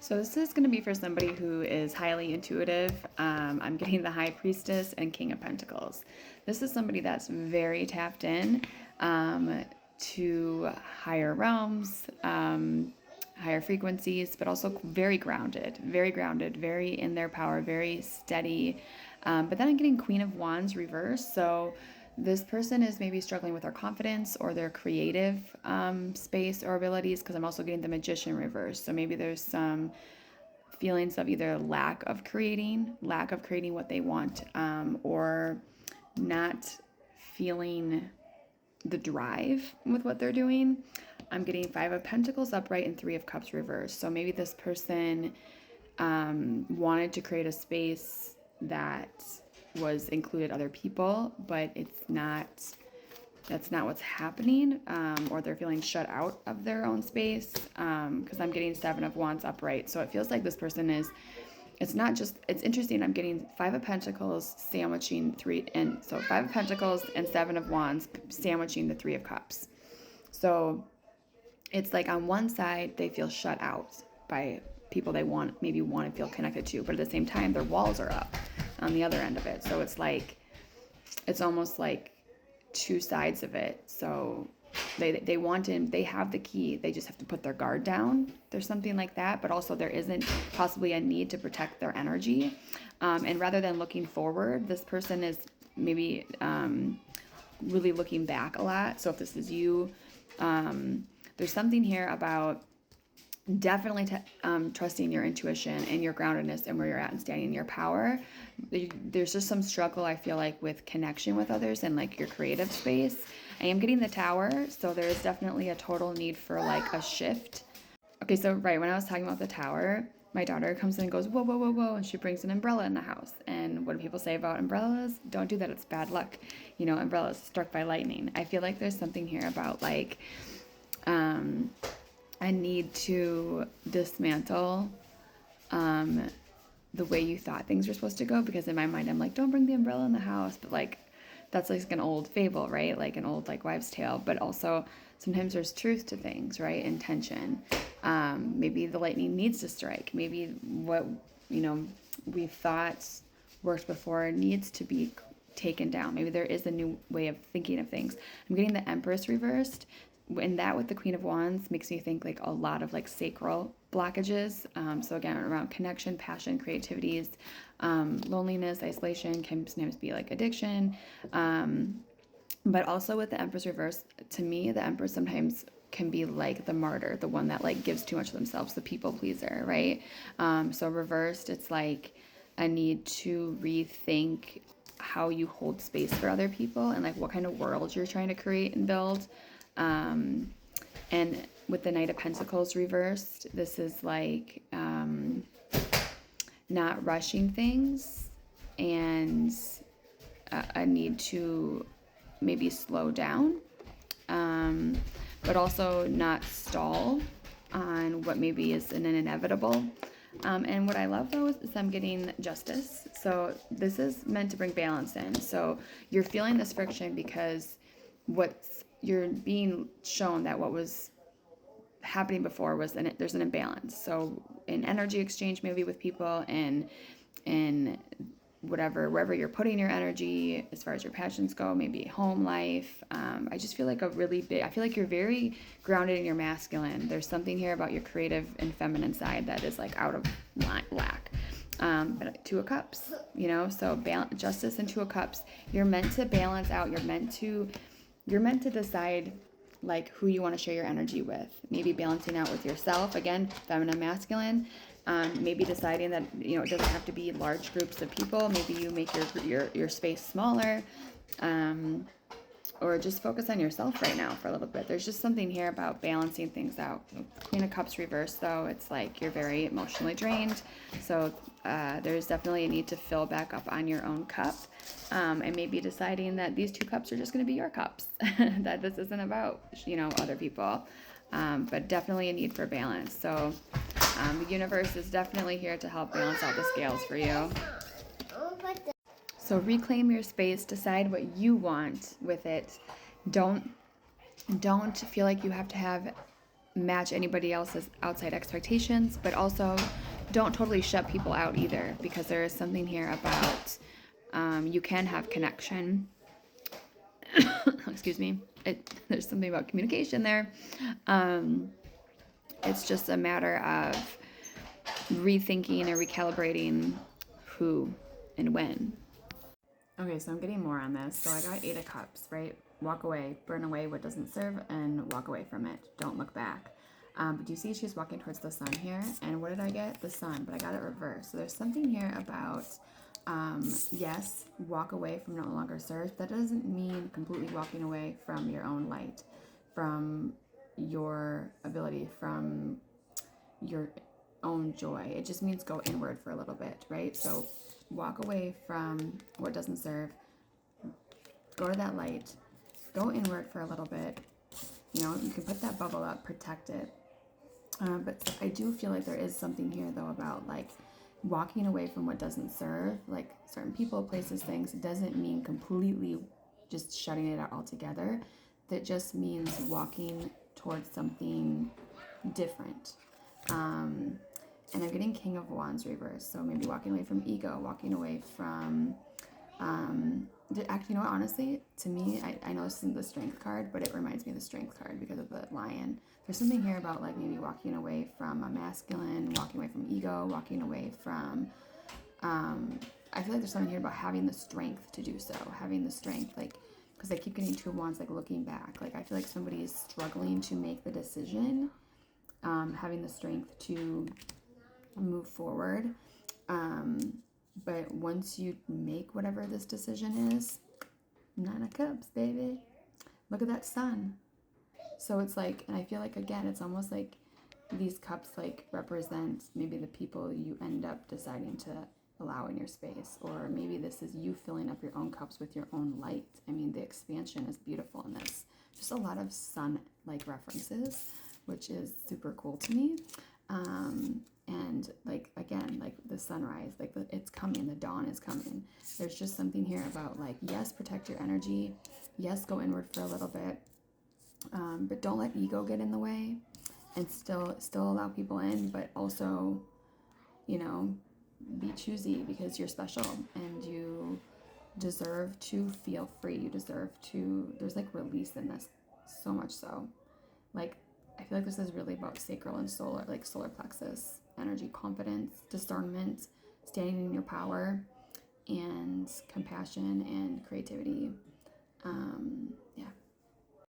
So this is going to be for somebody who is highly intuitive. I'm getting the High Priestess and King of Pentacles. This is somebody that's very tapped in to higher realms, higher frequencies, but also very grounded, very in their power, very steady. But then I'm getting Queen of Wands reversed. So this person is maybe struggling with their confidence or their creative space or abilities, because I'm also getting the Magician reverse. So maybe there's some feelings of either lack of creating what they want, or not feeling the drive with what they're doing. I'm getting Five of Pentacles upright and Three of Cups reversed. So maybe this person wanted to create a space that was included other people, but that's not what's happening, or they're feeling shut out of their own space, because I'm getting Seven of Wands upright. So it feels like this person is, it's not just, it's interesting, I'm getting Five of Pentacles sandwiching so Five of Pentacles and Seven of Wands sandwiching the Three of Cups. So it's like on one side they feel shut out by people they maybe want to feel connected to, but at the same time their walls are up on the other end of it. So it's like, it's almost like two sides of it. So they have the key, they just have to put their guard down. There's something like that, but also there isn't possibly a need to protect their energy. And rather than looking forward, this person is maybe really looking back a lot. So if this is you, there's something here about definitely trusting your intuition and your groundedness and where you're at and standing in your power. There's just some struggle, I feel like, with connection with others and like your creative space. I am getting the Tower, so there is definitely a total need for like a shift. Okay, so right when I was talking about the Tower, my daughter comes in and goes, whoa, whoa, whoa, whoa, and she brings an umbrella in the house. And what do people say about umbrellas? Don't do that, it's bad luck. You know, umbrellas struck by lightning. I feel like there's something here about like, I need to dismantle the way you thought things were supposed to go, because in my mind I'm like, don't bring the umbrella in the house, but like that's like an old fable, right? Like an old like wives' tale. But also sometimes there's truth to things, right? Intention. Maybe the lightning needs to strike. Maybe what we thought worked before needs to be taken down. Maybe there is a new way of thinking of things. I'm getting the Empress reversed, and that with the Queen of Wands makes me think like a lot of like sacral blockages. So again, around connection, passion, creativities, loneliness, isolation, can sometimes be like addiction. But also with the Empress reverse, to me, the Empress sometimes can be like the martyr, the one that like gives too much of themselves, the people pleaser, right? So reversed, it's like a need to rethink how you hold space for other people and like what kind of world you're trying to create and build. And with the Knight of Pentacles reversed, this is like not rushing things, and a need to maybe slow down, but also not stall on what maybe is an inevitable. And what I love though is I'm getting Justice. So this is meant to bring balance in. So you're feeling this friction because you're being shown that what was happening before was there's an imbalance. So in energy exchange, maybe with people, and in wherever you're putting your energy, as far as your passions go, maybe home life. I just feel like I feel like you're very grounded in your masculine. There's something here about your creative and feminine side that is like out of lack. But Two of Cups, so Justice and Two of Cups. You're meant to balance out. You're meant to decide like who you want to share your energy with. Maybe balancing out with yourself, again, feminine, masculine. Maybe deciding that it doesn't have to be large groups of people. Maybe you make your space smaller, or just focus on yourself right now for a little bit. There's just something here about balancing things out. Queen of Cups reversed, though, it's like you're very emotionally drained. So there's definitely a need to fill back up on your own cup, and maybe deciding that these two cups are just going to be your cups, that this isn't about other people, but definitely a need for balance. So the universe is definitely here to help balance out the scales for you. So reclaim your space, decide what you want with it. Don't feel like you have to have match anybody else's outside expectations, but also don't totally shut people out either, because there is something here about you can have connection. Excuse me. There's something about communication there. It's just a matter of rethinking and recalibrating who and when. Okay, so I'm getting more on this. So I got 8 of Cups, right? Walk away, burn away what doesn't serve, and walk away from it. Don't look back. But do you see she's walking towards the sun here? And what did I get? The sun, but I got it reversed. So there's something here about, yes, walk away from no longer serves. That doesn't mean completely walking away from your own light, from your ability, from your own joy. It just means go inward for a little bit, right? So walk away from what doesn't serve, go to that light, go inward for a little bit. You know, you can put that bubble up, protect it. But I do feel like there is something here, though, about like walking away from what doesn't serve, like certain people, places, things. It doesn't mean completely just shutting it out altogether. That just means walking towards something different. And I'm getting King of Wands reversed. So maybe walking away from ego, walking away from actually, you know what, honestly, to me, I know this isn't the Strength card, but it reminds me of the Strength card because of the lion. There's something here about like maybe walking away from a masculine, walking away from ego, walking away from, I feel like there's something here about having the strength to do so, having the strength, like, because I keep getting 2 of Wands, like looking back. Like I feel like somebody is struggling to make the decision, having the strength to move forward. But once you make whatever this decision is, 9 of Cups, baby. Look at that sun. So it's like, and I feel like, again, it's almost like these cups like represent maybe the people you end up deciding to allow in your space. Or maybe this is you filling up your own cups with your own light. I mean, the expansion is beautiful in this. Just a lot of sun-like references, which is super cool to me. And like, again, like the sunrise, like it's coming, the dawn is coming. There's just something here about like, yes, protect your energy. Yes, go inward for a little bit. But don't let ego get in the way, and still allow people in, but also, you know, be choosy, because you're special and you deserve to feel free. You deserve to, there's like release in this, so much so. Like, I feel like this is really about sacral and solar, like solar plexus energy, confidence, discernment, standing in your power, and compassion and creativity. Yeah.